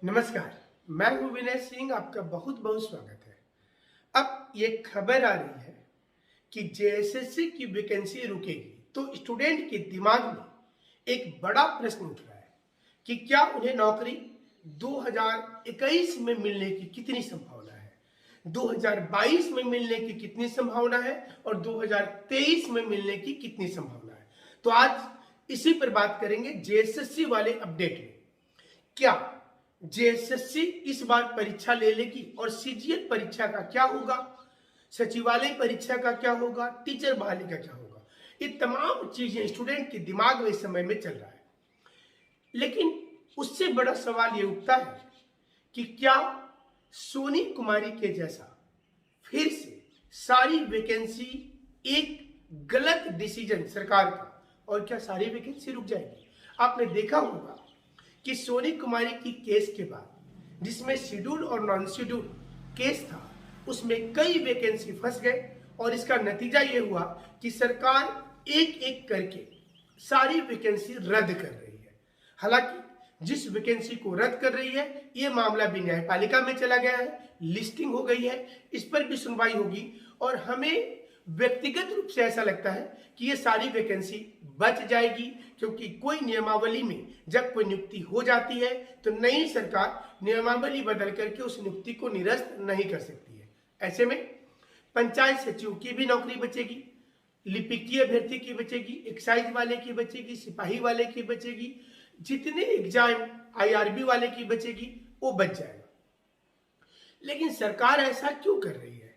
नमस्कार। मैं हूं विनय सिंह। आपका बहुत बहुत स्वागत है। अब ये खबर आ रही है कि जेएसएससी की वैकेंसी रुकेगी, तो स्टूडेंट के दिमाग में एक बड़ा प्रश्न उठ रहा है कि क्या उन्हें नौकरी 2021 में मिलने की कितनी संभावना है, 2022 में मिलने की कितनी संभावना है और 2023 में मिलने की कितनी संभावना है। तो आज इसी पर बात करेंगे। जेएसएससी वाले अपडेट में क्या जेएसएससी इस बार परीक्षा ले लेगी और सीजीएल परीक्षा का क्या होगा, सचिवालय परीक्षा का क्या होगा, टीचर बहाली का क्या होगा, ये तमाम चीजें स्टूडेंट के दिमाग में इस समय में चल रहा है। लेकिन उससे बड़ा सवाल ये उठता है कि क्या सोनी कुमारी के जैसा फिर से सारी वैकेंसी एक गलत डिसीजन सरकार का, और क्या सारी वैकेंसी रुक जाएगी। आपने देखा होगा कि सोनी कुमारी की केस के बाद जिसमें शेड्यूल और नॉन शेड्यूल केस था, उसमें कई वैकेंसी फंस गए और इसका नतीजा ये हुआ कि सरकार एक एक करके सारी वैकेंसी रद्द कर रही है। हालांकि जिस वैकेंसी को रद्द कर रही है, ये मामला भी न्यायपालिका में चला गया है, लिस्टिंग हो गई है, इस पर भी सुनवाई होगी और हमें व्यक्तिगत रूप से ऐसा लगता है कि ये सारी वैकेंसी बच जाएगी, क्योंकि कोई नियमावली में जब कोई नियुक्ति हो जाती है तो नई सरकार नियमावली बदल करके उस नियुक्ति को निरस्त नहीं कर सकती है। ऐसे में पंचायत सचिव की भी नौकरी बचेगी, लिपिकीय अभ्यर्थी की बचेगी, एक्साइज वाले की बचेगी, सिपाही वाले की बचेगी, जितने एग्जाम आईआरबी वाले की बचेगी वो बच जाएगा। लेकिन सरकार ऐसा क्यों कर रही है,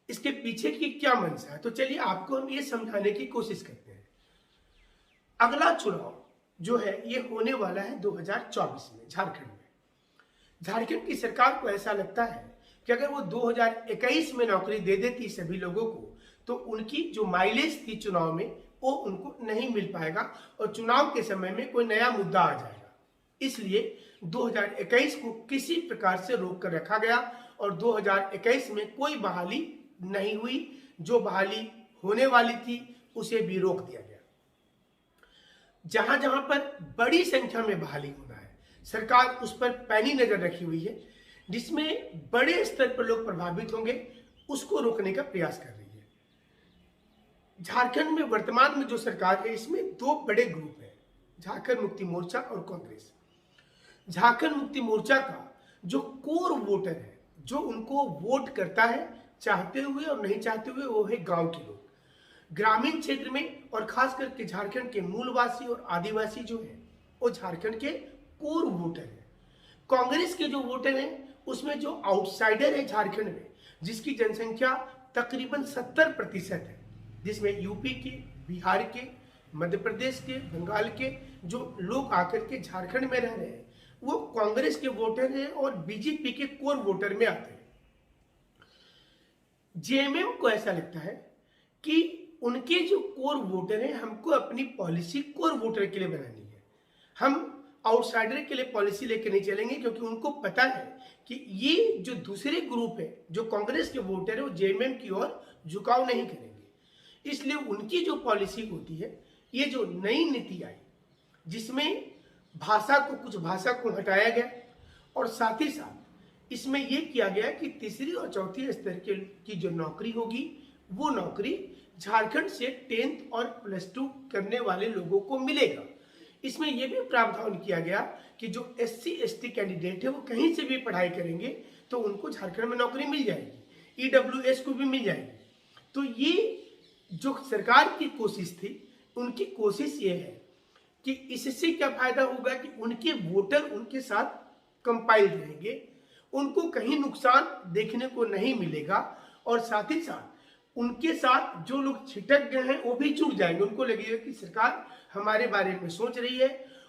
इसके पीछे की क्या मंशा है, तो चलिए आपको हम ये समझाने की कोशिश करते हैं। अगला चुनाव जो है ये होने वाला है 2024 में झारखंड में। झारखंड की सरकार को ऐसा लगता है कि अगर वो 2021 में नौकरी दे देती सभी लोगों को, तो उनकी जो माइलेज थी चुनाव में वो उनको नहीं मिल पाएगा और चुनाव के समय में कोई नया मुद्दा आ जाएगा। इसलिए 2021 को किसी प्रकार से रोक कर रखा गया और 2021 में कोई बहाली नहीं हुई। जो बहाली होने वाली थी उसे भी रोक दिया गया। जहां जहां पर बड़ी संख्या में बहाली होना है, सरकार उस पर पैनी नजर रखी हुई है, जिसमें बड़े स्तर पर लोग प्रभावित होंगे, उसको रोकने का प्रयास कर रही है। झारखंड में वर्तमान में जो सरकार है, इसमें दो बड़े ग्रुप हैं, झारखंड मुक्ति मोर्चा और कांग्रेस। झारखंड मुक्ति मोर्चा का जो कोर वोटर है, जो उनको वोट करता है चाहते हुए और नहीं चाहते हुए, वो है गांव के लोग, ग्रामीण क्षेत्र में, और खास करके झारखंड के मूलवासी और आदिवासी जो है वो झारखंड के कोर वोटर हैं। कांग्रेस के जो वोटर हैं उसमें जो आउटसाइडर है झारखंड में, जिसकी जनसंख्या तकरीबन 70% है, जिसमें यूपी के, बिहार के, मध्य प्रदेश के, बंगाल के जो लोग आकर के झारखंड में रह रहे हैं, वो कांग्रेस के वोटर हैं और बीजेपी के कोर वोटर में आते हैं। जेएमएम को ऐसा लगता है कि उनके जो कोर वोटर हैं, हमको अपनी पॉलिसी कोर वोटर के लिए बनानी है। हम आउटसाइडर के लिए पॉलिसी लेके नहीं चलेंगे, क्योंकि उनको पता है कि ये जो दूसरे ग्रुप है, जो कांग्रेस के वोटर है, वो जेएमएम की ओर झुकाव नहीं करेंगे। इसलिए उनकी जो पॉलिसी होती है, ये जो नई नीति आई, जिसमें भाषा को, कुछ भाषा को हटाया गया और साथ ही साथ इसमें यह किया गया कि तीसरी और चौथी स्तर की जो नौकरी होगी, वो नौकरी झारखंड से 10th और +2 करने वाले लोगों को मिलेगा। इसमें यह भी प्रावधान किया गया कि जो SC/ST कैंडिडेट है, वो कहीं से भी पढ़ाई करेंगे तो उनको झारखंड में नौकरी मिल जाएगी, EWS को भी मिल जाएगी। तो ये जो सरकार की कोशिश थी, उनकी कोशिश ये है कि इससे क्या फायदा होगा कि उनके वोटर उनके साथ कंपाइल्ड रहेंगे, उनको कहीं नुकसान देखने को नहीं मिलेगा और साथ ही साथ उनके साथ जो लोग छिटक गए हैं वो भी जुड़ जाएंगे। उनको लगेगा कि सरकार हमारे बारे में सोच रही है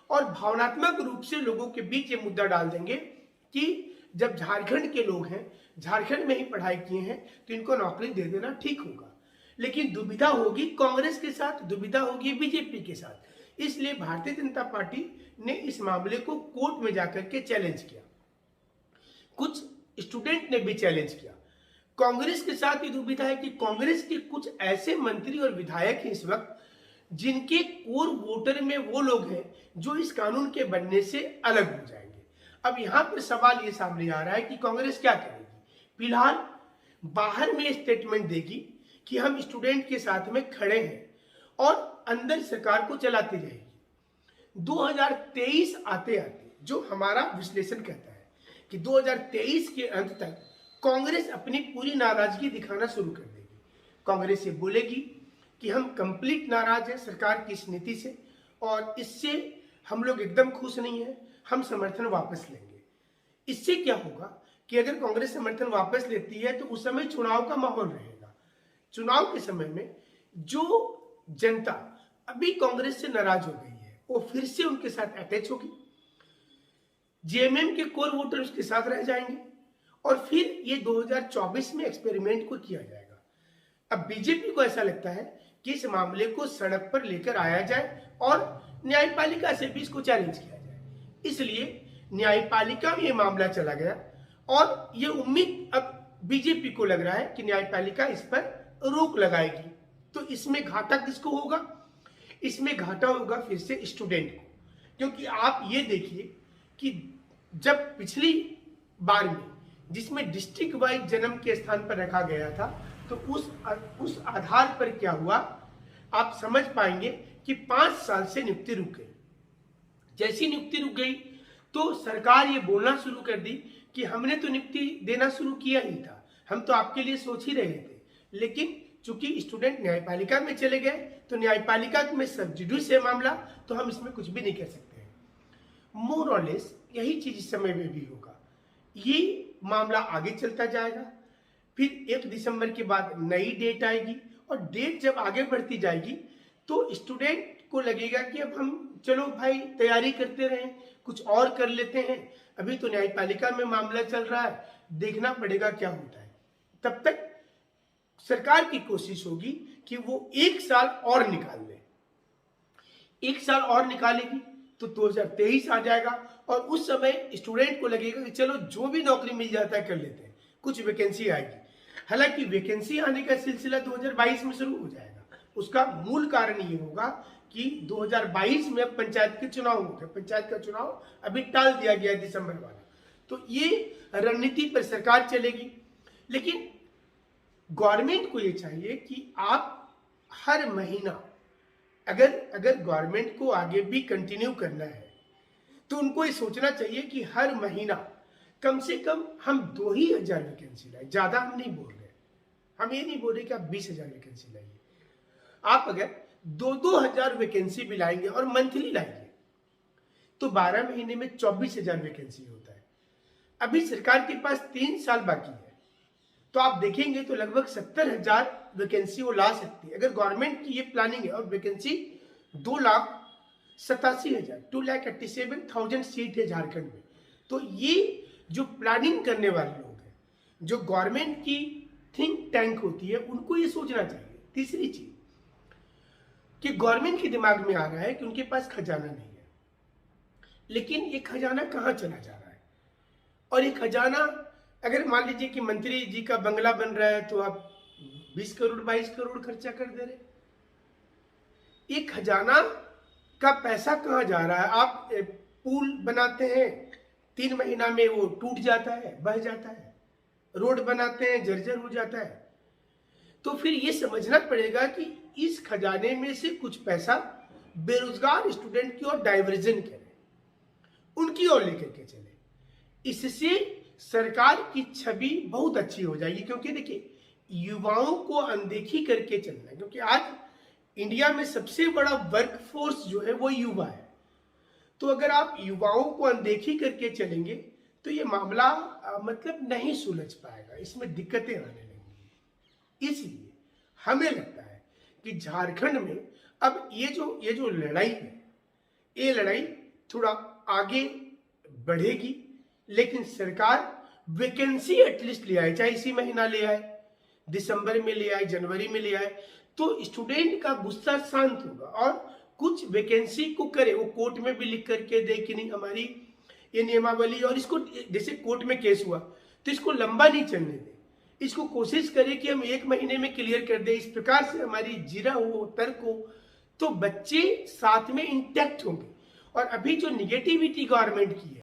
और भावनात्मक रूप से लोगों के बीच ये मुद्दा डाल देंगे कि जब झारखंड के लोग हैं, झारखंड में ही पढ़ाई किए हैं, तो इनको नौकरी दे देना ठीक होगा। लेकिन दुविधा होगी कांग्रेस के साथ, दुविधा होगी बीजेपी के साथ। इसलिए भारतीय जनता पार्टी ने इस मामले को कोर्ट में जाकर के चैलेंज किया। कुछ स्टूडेंट ने भी चैलेंज किया। कांग्रेस के साथ ये दुविधा है कि कांग्रेस के कुछ ऐसे मंत्री और विधायक हैं इस वक्त, जिनके कोर वोटर में वो लोग हैं जो इस कानून के बनने से अलग हो जाएंगे। अब यहां पर सवाल ये सामने आ रहा है कि कांग्रेस क्या करेगी। फिलहाल बाहर में स्टेटमेंट देगी कि हम स्टूडेंट के साथ में खड़े हैं और अंदर सरकार को चलाती रहेगी। 2023 आते आते जो हमारा विश्लेषण कहता है कि 2023 के अंत तक कांग्रेस अपनी पूरी नाराजगी दिखाना शुरू कर देगी। कांग्रेस ये बोलेगी कि हम कंप्लीट नाराज हैं सरकार की इस नीति से और इससे हम लोग एकदम खुश नहीं हैं, हम समर्थन वापस लेंगे। इससे क्या होगा कि अगर कांग्रेस समर्थन वापस लेती है तो उस समय चुनाव का माहौल रहेगा। चुनाव के समय में जो जनता अभी कांग्रेस से नाराज हो गई है वो फिर से उनके साथ अटैच होगी, जेएमएम के कोर वोटर उसके साथ रह जाएंगे और फिर ये 2024 में एक्सपेरिमेंट को किया जाएगा। अब बीजेपी को ऐसा लगता है कि इस मामले को सड़क पर लेकर आया जाए और न्यायपालिका से भी इसको चैलेंज किया जाए, इसलिए न्यायपालिका में ये मामला चला गया और ये उम्मीद अब बीजेपी को लग रहा है कि न्यायपालिका इस पर रोक लगाएगी। तो इसमें घाटा किसको होगा? इसमें घाटा होगा फिर से स्टूडेंट को, क्योंकि आप ये देखिए कि जब पिछली बार में जिसमें डिस्ट्रिक्ट वाइज जन्म के स्थान पर रखा गया था तो उस आधार पर क्या हुआ आप समझ पाएंगे कि 5 साल से नियुक्ति रुक गई। जैसी नियुक्ति रुक गई तो सरकार ये बोलना शुरू कर दी कि हमने तो नियुक्ति देना शुरू किया ही था, हम तो आपके लिए सोच ही रहे थे, लेकिन चूंकि स्टूडेंट न्यायपालिका में चले गए तो न्यायपालिका में सब जुडिस है मामला, तो हम इसमें कुछ भी नहीं कर सकते हैं। मोर और लेस यही चीज इस समय में भी होगा। ये मामला आगे चलता जाएगा, फिर 1 दिसंबर के बाद नई डेट आएगी और डेट जब आगे बढ़ती जाएगी तो स्टूडेंट को लगेगा कि अब हम चलो भाई तैयारी करते रहें, कुछ और कर लेते हैं, अभी तो न्यायपालिका में मामला चल रहा है, देखना पड़ेगा क्या होता है। तब तक सरकार की कोशिश होगी कि वो 1 साल और निकाल ले। 1 साल और निकालेगी तो 2023 आ जाएगा और उस समय स्टूडेंट को लगेगा कि चलो जो भी नौकरी मिल जाता है कर लेते हैं, कुछ वैकेंसी आएगी। हालांकि वैकेंसी आने का सिलसिला 2022 में शुरू हो जाएगा। उसका मूल कारण ये होगा कि 2022 में पंचायत के चुनाव होंगे, पंचायत का चुनाव अभी टाल दिया गया दिसंबर वाला, तो ये रणनीति पर सरकार चलेगी। लेकिन गवर्नमेंट को ये चाहिए कि आप हर महीना अगर गवर्नमेंट को आगे भी कंटिन्यू करना है तो उनको ये सोचना चाहिए कि हर महीना कम से कम हम 2,000 वैकेंसी लाए। ज्यादा हम नहीं बोल रहे, हम ये नहीं बोल रहे कि आप 20,000 वैकेंसी लाइए। आप अगर 2,000 वैकेंसी भी लाएंगे और मंथली लाएंगे तो 12 महीने में 24,000 वैकेंसी होता है। अभी सरकार के पास 3 साल बाकी है, तो आप देखेंगे तो लगभग 70,000 वैकेंसी वो ला सकती है। अगर गवर्नमेंट की ये प्लानिंग है और वैकेंसी 2,87,000 2,87,000 सीट है झारखंड में, तो ये जो प्लानिंग करने वाले लोग हैं, जो गवर्नमेंट की थिंक टैंक होती है, उनको ये सोचना चाहिए। तीसरी चीज कि गवर्नमेंट के दिमाग में आ रहा है कि उनके पास खजाना नहीं है, लेकिन ये खजाना कहाँ चला जा रहा है? और ये खजाना अगर मान लीजिए कि मंत्री जी का बंगला बन रहा है तो आप 20 करोड़ 22 करोड़ खर्चा कर दे रहे। ये खजाना का पैसा कहाँ जा रहा है? आप पुल बनाते हैं, 3 महीना में वो टूट जाता है, बह जाता है, रोड बनाते हैं, जर्जर हो जाता है। तो फिर ये समझना पड़ेगा कि इस खजाने में से कुछ पैसा बेरोजगार स्टूडेंट की ओर डाइवर्जन करें, उनकी ओर लेकर के चले। इससे सरकार की छवि बहुत अच्छी हो जाएगी, क्योंकि देखिए युवाओं को अनदेखी करके चलना है, क्योंकि आज इंडिया में सबसे बड़ा वर्कफोर्स जो है वो युवा है। तो अगर आप युवाओं को अनदेखी करके चलेंगे तो ये मामला मतलब नहीं सुलझ पाएगा, इसमें दिक्कतें आने लगेंगी। इसलिए हमें लगता है कि झारखंड में अब ये जो लड़ाई है, ये लड़ाई थोड़ा आगे बढ़ेगी, लेकिन सरकार वैकेंसी एटलीस्ट ले आए, चाहे इसी महीना ले आए, दिसंबर में ले आए, जनवरी में ले आए, तो स्टूडेंट का गुस्सा शांत होगा और कुछ वैकेंसी को करे। वो कोर्ट में भी लिख करके दे कि नहीं हमारी ये नियमावली, और इसको जैसे कोर्ट में केस हुआ तो इसको लंबा नहीं चलने दे, इसको कोशिश करें कि हम 1 महीने में क्लियर कर दे। इस प्रकार से हमारी जीरा हो, तर्क हो, तो बच्चे साथ में इंटैक्ट होंगे। और अभी जो निगेटिविटी गवर्नमेंट की है